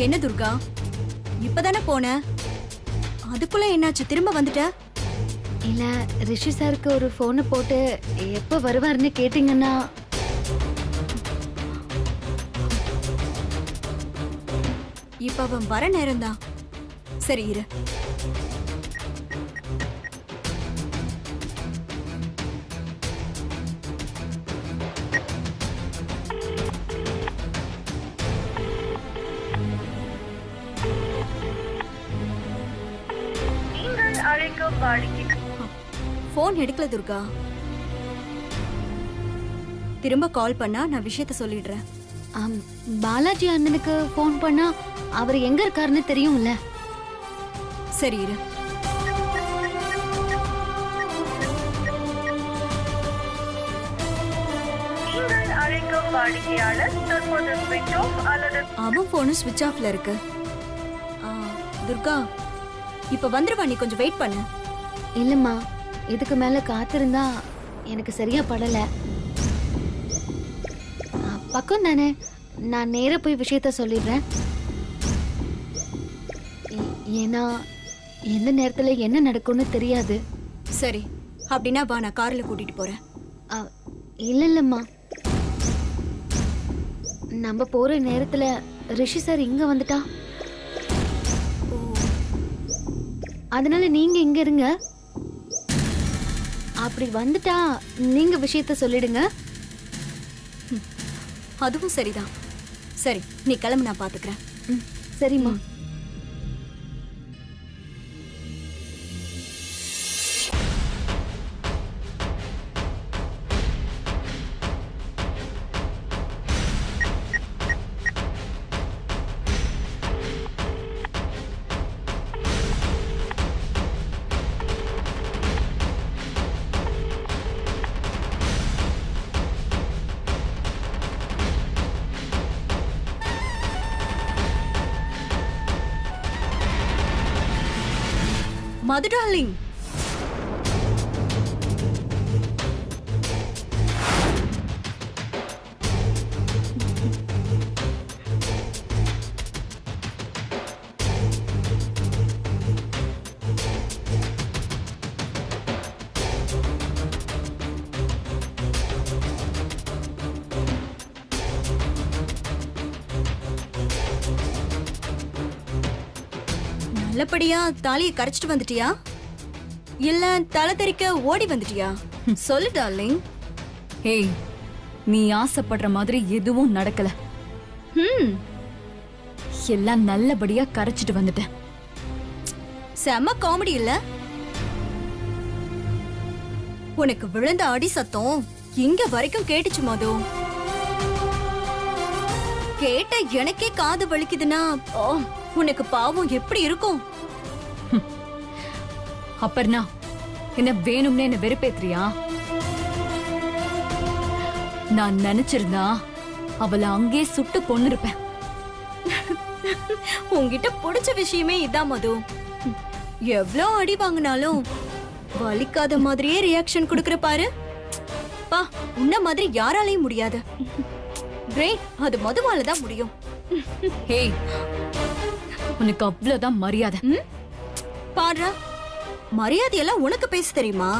என்ன துர்கா, இப்பதானே போன, அதுக்குள்ள என்னாச்சு? திரும்ப வந்துட்ட? இல்ல, ரிஷி சாருக்கு ஒரு போனை போட்டு எப்ப வருவாருன்னு கேட்டீங்கன்னா. இப்ப அவன் வர நேரம்தான். சரி இரு. போன் எடுக்கல துர்கா. திரும்ப கால் பண்ணா நான் விஷயத்த சொல்லிடுறேன். பாலாஜி அண்ணனுக்கு போன் பண்ணா அவர் எங்க இருக்காருன்னு தெரியும்ல. சரி இரு. அவன் போனு ஸ்விட்ச் ஆஃப்ல இருக்கு. துர்கா, இப்ப வந்துருவா, நீ கொஞ்சம் வெயிட் பண்ணு. இல்லம்மா, இதுக்கு மேல காத்திருந்தா எனக்கு சரியா படல. பக்கம் தானே, நான் நேரா போய் விஷயத்த சொல்லிடுறேன். ஏன்னா எந்த நேரத்துல என்ன நடக்கும்னு தெரியாது. சரி, அப்படின்னா வா, நான் கார்ல கூட்டிட்டு போறேன். இல்லம்மா, நம்ம போற நேரத்துல ரிஷி சார் இங்க வந்துட்டா, அதனால நீங்க இங்க இருங்க. அப்படி வந்துட்டா நீங்க விஷயத்த சொல்லிடுங்க. அதுவும் சரிதான். சரி, நீ கிளம்பு, நான் பாத்துக்கிறேன். சரிம்மா. மது டார்லிங், நல்லபடியா தாலியை கரைச்சிட்டு வந்துட்டியா, இல்ல தலை தெறிக்க ஓடி வந்துட்டியா? சொல்லு டார்லிங். ஏய், நீ ஆசைப்படுற மாதிரி எதுவும் நடக்கல. எல்லாம் நல்லபடியா கரைச்சிட்டு வந்துட்டேன். செம காமெடி இல்ல? உனக்கு விழுந்த அடி சத்தம் இங்க வரைக்கும் கேட்டுச்சு மது. கேட்ட எனக்கே காது வலிக்குதுன்னா உனக்கு பாவம் எப்படி இருக்கும்? அப்பர்ணா, என்ன வேணும்னே என்ன வெறுப்பேத்திரியா? நான் நினைச்சிருந்தா அவளை அங்கே சுட்டு கொன்னிருப்பேன். உன்கிட்ட பிடிச்ச விஷயமே இதான் மது. எவ்ளோ அடி வாங்கினாலும் வலிக்காத மாதிரியே ரியாக்ஷன் கொடுக்கற பாரு. பா, உன்ன மாதிரி யாராலையும் முடியாது. கிரேட், அது மதுவால தான் முடியும். ஹேய், உனக்கு அவ்வளவுதான் மரியாதை. பாடுறா, மரியாதையெல்லாம் உனக்கு பேச தெரியுமா?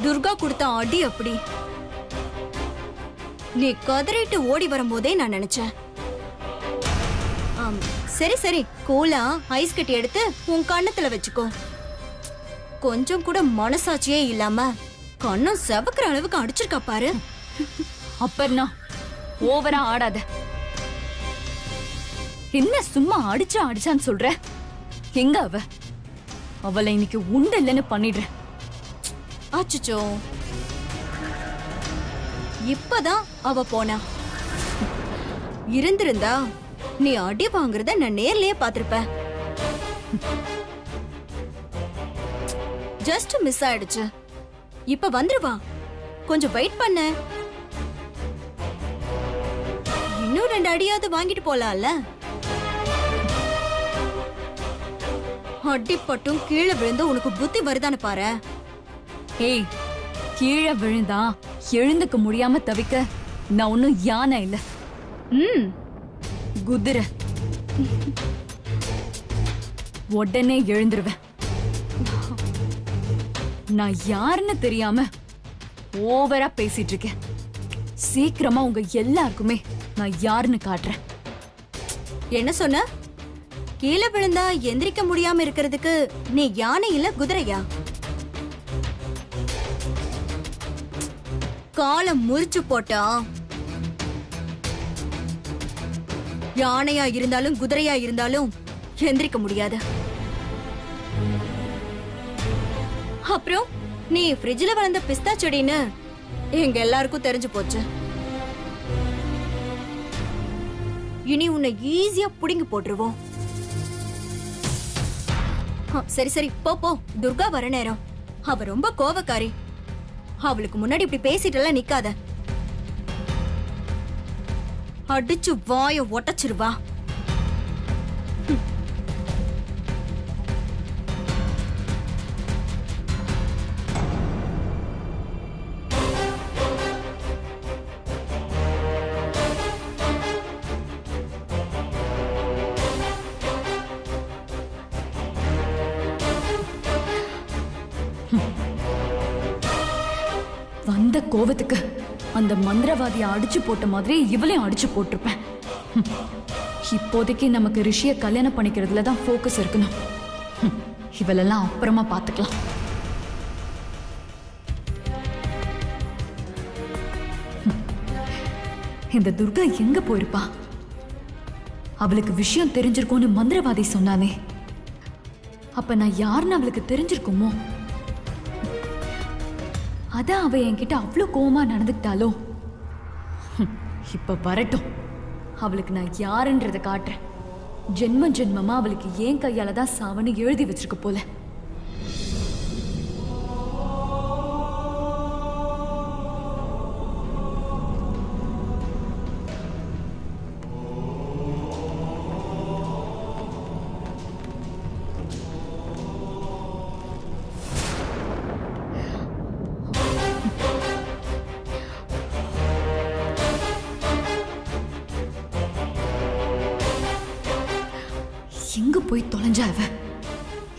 துர்கா கொடுத்த அடி அப்படி. நீ கதறிட்டு ஓடி வரும்போதே நான் நினைச்சேன். சரி சரி, கூலா ஐஸ் கட்டி எடுத்து உன் கண்ணத்துல வச்சுக்கோ. கொஞ்சம் கூட மனசாட்சியே இல்லாம கண்ணும் செவக்கிற அளவுக்கு அடிச்சிருக்கா பாரு. அப்பர்ணா, ஓவரா ஆடாத. என்ன சும்மா அடிச்சான்னு சொல்ற? எங்க அவ? அவளை இன்னைக்கு உண்டு இல்லைன்னு பண்ணிடுறேன். அச்சோ, இப்பதான் அவ போனா. இருந்திருந்தா நீ அடி வாங்குறத நான் நேர்லயே பாத்திருப்பேன். ஜஸ்ட் மிஸ் ஆயிடுச்சு. இப்ப வந்துருவா, கொஞ்சம் வெயிட் பண்ண. இன்னும் 2 அடியாவது வாங்கிட்டு போலாம்ல. அடிப்பட்டும் கீழே விழுந்து உனக்கு புத்தி வருதான்னு பாரு. ஏய், கீழே விழுந்தா எழுந்துக்க முடியாம தவிக்க நான் ஒன்னும் யானை இல்ல. ம் குதிரை. உடனே எழுந்துருவேன். நான் யாருன்னு தெரியாம ஓவரா பேசிட்டு இருக்கேன். சீக்கிரமா உங்க எல்லாருக்குமே நான் யாருன்னு காட்டுறேன். என்ன சொன்ன? கீழே விழுந்தா எந்திரிக்க முடியாம இருக்கிறதுக்கு நீ யானை இல்ல குதிரையா? காலை முறிச்சு போட்டா யானையா இருந்தாலும் குதிரையா இருந்தாலும் எந்திரிக்க முடியாது. அப்புறம் நீ ஃப்ரிட்ஜ்ல வளர்ந்த பிஸ்தா செடின்னு எங்க எல்லாருக்கும் தெரிஞ்சு போச்சு. இனி உன்னை ஈஸியா புடிங்கி போட்டுருவோம். சரி சரி போ போ. துர்கா வர நேரம். அவ ரொம்ப கோவக்காரி. அவளுக்கு முன்னாடி இப்படி பேசிட்டெல்லாம் நிக்காத. அடிச்சு வாய ஒட்டச்சிருவா. வந்த கோவத்துக்கு அந்த மந்திரவாதியை அடிச்சு போட்ட மாதிரி இவளையும் அடிச்சு போட்டிருப்பேன். இப்போதைக்கு நமக்கு ரிஷியை கல்யாணம் பண்ணிக்கிறதுல தான் ஃபோக்கஸ் இருக்கணும். இவளெல்லாம் அப்புறமா பார்த்துக்கலாம். இந்த துர்கா எங்க போயிருப்பா? அவளுக்கு விஷயம் தெரிஞ்சிருக்கும்னு மந்திரவாதி சொன்னானே, அப்ப நான் யாருன்னு அவளுக்கு தெரிஞ்சிருக்குமோ? அதான் அவ என்கிட்ட அவ்வளோ கோவமா நடந்துக்கிட்டாலோ. இப்ப வரட்டும், அவளுக்கு நான் யாருன்றதை காட்டுறேன். ஜென்ம ஜென்மமா அவளுக்கு ஏன் கையால தான் சாவன்னு எழுதி வச்சிருக்க போல. எங்க போய் தொலைஞ்சா அவ?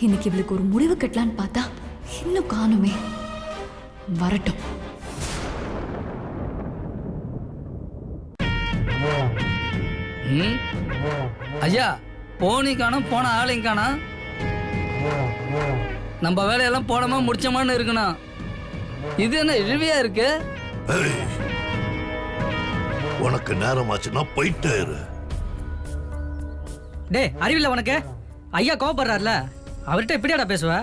இன்னைக்கு இவளுக்கு ஒரு முடிவு கட்டலான்னு பார்த்தா இன்னும் காணுமே. வரட்டும். ஐயா, போனி காணும், போன ஆளையும் காணா. நம்ம வேலையெல்லாம் போனமா முடிச்சோமான்னு இருக்கணும். இது என்ன இழுவியா இருக்கு? உனக்கு நேரமாச்சுன்னா போயிட்டே இரு. டே, அறிவில்லை உனக்கு? ஐயா கோவப்படுறாருல, அவர்கிட்ட எப்படியாடா பேசுவ?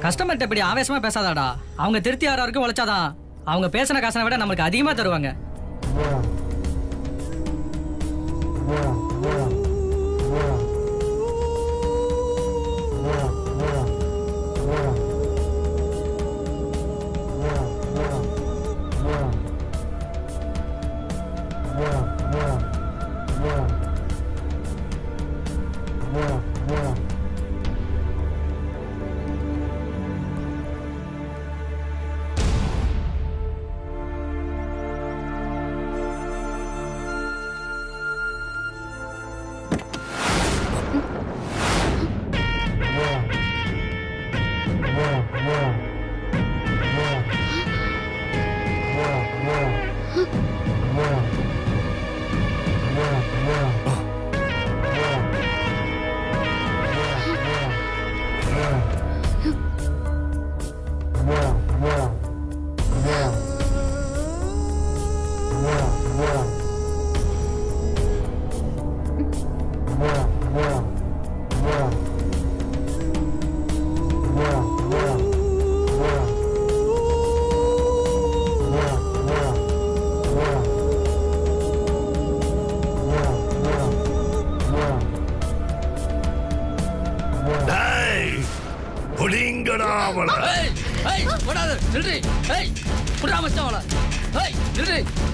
கஸ்டமர்கிட்ட இப்படி ஆவேசமா பேசாதாடா. அவங்க திருப்தி ஆற வரைக்கும் உழைச்சாதான் அவங்க பேசின காசனை விட நம்மளுக்கு அதிகமா தருவாங்க.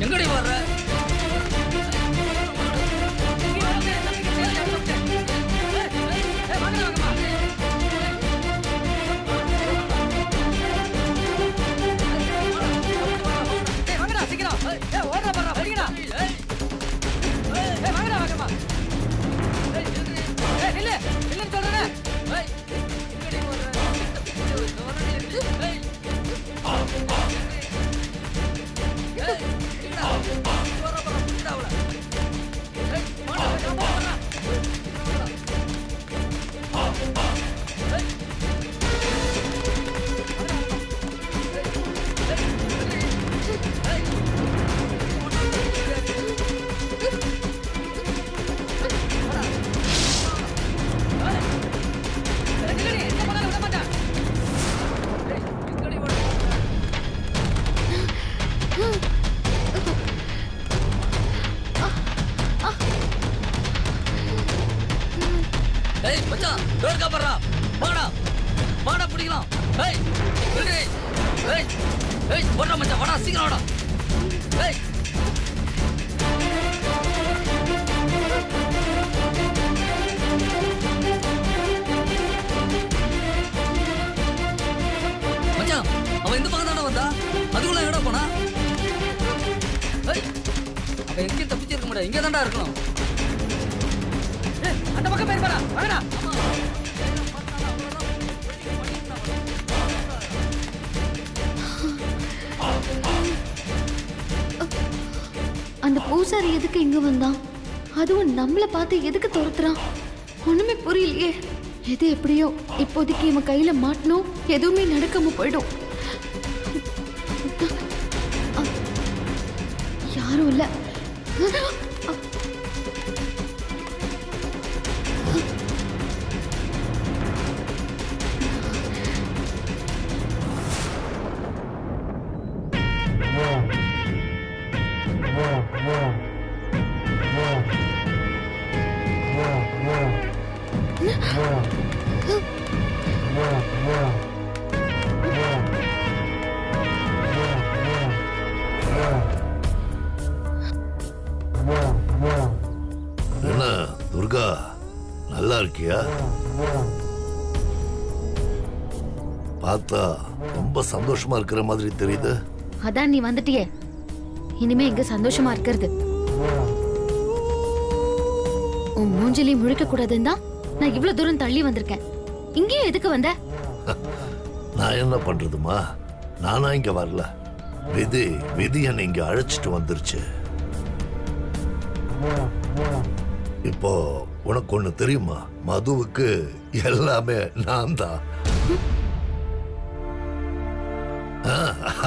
எங்கடி வர்ற? பண்றா வாடா வாடா பிடிக்கலாம் ஏய் ஏய் ஏய் ஏய் போடா மச்சான் வாடா சீக்கிரம் வாடா ஏய் மச்சான் அவன் இந்த பக்கம் தானே வந்தா அதுக்குள்ள எங்கடா போனா ஏய் அவன் எங்கேயும் தப்பிச்சிருக்க முடியாது இங்கே தான்டா இருக்கணும் அந்த பக்கம் போய் பாரா வாடா அந்த பூசாரி எதுக்கு இங்க வந்தான்? அதுவும் நம்மள பார்த்து எதுக்கு துரத்துறான்? ஒண்ணுமே புரியலையே. எது எப்படியோ இப்போதைக்கு இவன் கையில மாட்டணும், எதுவுமே நடக்காம போயிடும். யாரும் இல்ல. என்ன துர்கா, நல்லா இருக்கியா? பார்த்தா ரொம்ப சந்தோஷமா இருக்கிற மாதிரி தெரியுது. அதான் நீ வந்துட்டியே, இனிமே எங்க சந்தோஷமா இருக்கிறது? உன் மூஞ்சிலே முழிக்க கூடாதுன்னு தான் நான் இவ்வளவு தூரம் தள்ளி வந்திருக்கேன். இங்கேயும் எதுக்கு வந்த? நான் என்ன பண்றதுமா, நானா இங்க வரல. விதி விதி என்னை இங்க அழைச்சிட்டு வந்துருச்சு. இப்போ உனக்கு ஒண்ணு தெரியுமா, மதுவுக்கு எல்லாமே நான் தான்.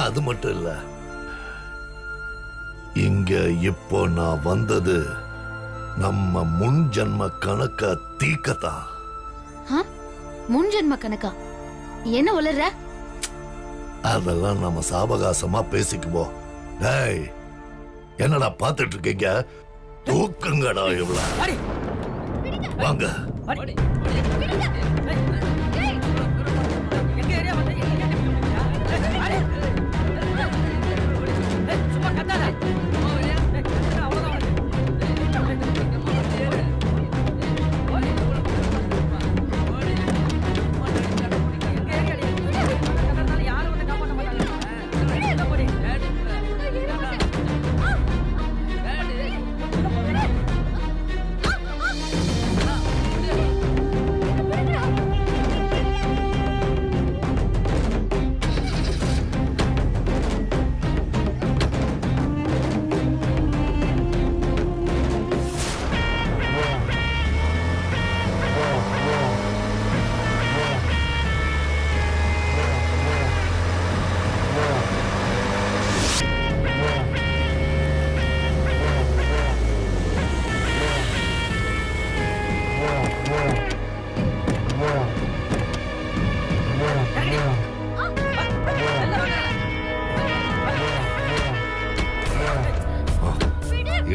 அது மட்டும் இல்ல, இங்க இப்போ நான் வந்தது நம்ம முன் ஜன்ம கணக்க தீக்கத்தான். முன் ஜென்ம கணக்கா? என்ன உளற? அதெல்லாம் நம்ம சாவகாசமா பேசிக்குவோம். டேய், என்னடா பாத்துட்டு இருக்கீங்க? தூக்குங்கடா இவ்வளவு. வாங்க.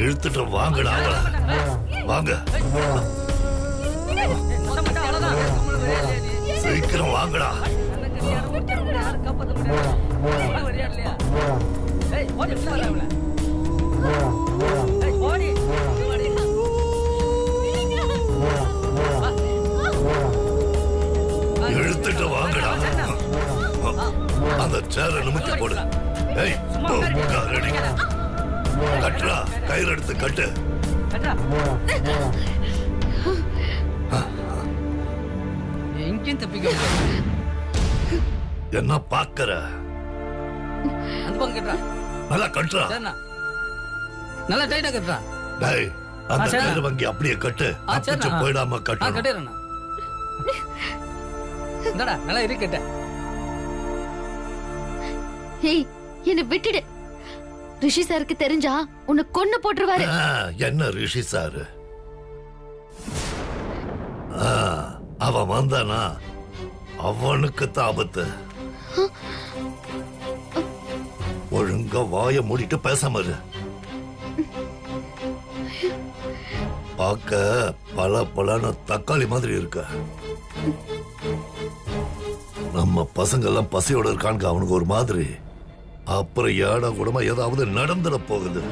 இழுத்துட்டு வாங்கடா அவள. வாங்க, சீக்கிரம் வாங்கடா. இழுத்துட்டு வாங்கடா. அந்த சேரை நிமித்தி போடு. ஏய், ரெடி. கட்டுறா, கயிறு எடுத்து கட்டு. எங்கேயும் தப்பிக்க முடியாது. என்ன பாக்குற? அந்த பக்கம் கட்டுறா. நல்லா கட்டுறா. சரிண்ணா, நல்லா டைட்டா கட்டுறா. டேய், அந்த கயிறு வங்கி அப்படியே கட்டு. தப்பிச்சு போயிடாம கட்டு. கட்டிடுறேண்ணா. இந்தடா நல்லா இருக்கட்ட. ஏய், என்ன விட்டுடு. ரிஷி சாருக்கு தெரிஞ்சா உன்னை கொன்னு போட்டுருவாரு. என்ன ரிஷி சாரு? அவன் வந்தானா அவனுக்கு ஆபத்து. ஒழுங்கா வாய மூடிட்டு பேசாம இரு. பார்க்க பல பலன்னு தக்காளி மாதிரி இருக்க. நம்ம பசங்க எல்லாம் பசியோட இருக்கானுங்க அவனுக்கு ஒரு மாதிரி. அப்புறம் ஏடா கூடமா ஏதாவது நடந்துட போகுது.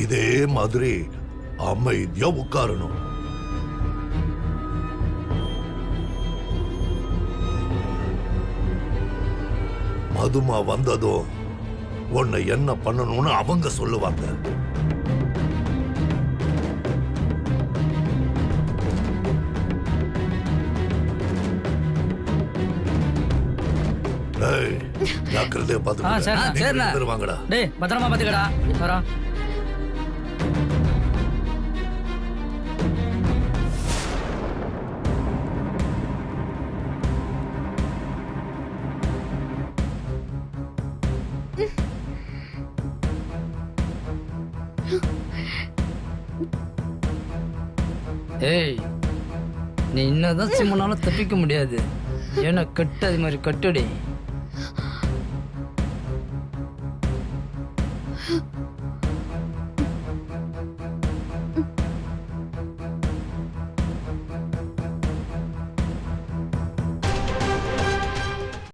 இதே மாதிரி அமைதியா உட்காரணும். மதுமா வந்ததும் உன்னை என்ன பண்ணணும்னு அவங்க சொல்லுவாங்க. ஜாக்கிரதையா பாத்துக்கோ. வாங்கடா. டேய் பத்திரமா பாத்துக்கடா. வரோம். ஏய், நீ என்னதான் சிம்மனாலும் தப்பிக்க முடியாது. ஏன்னா கட்டு அது மாதிரி கட்டுடி.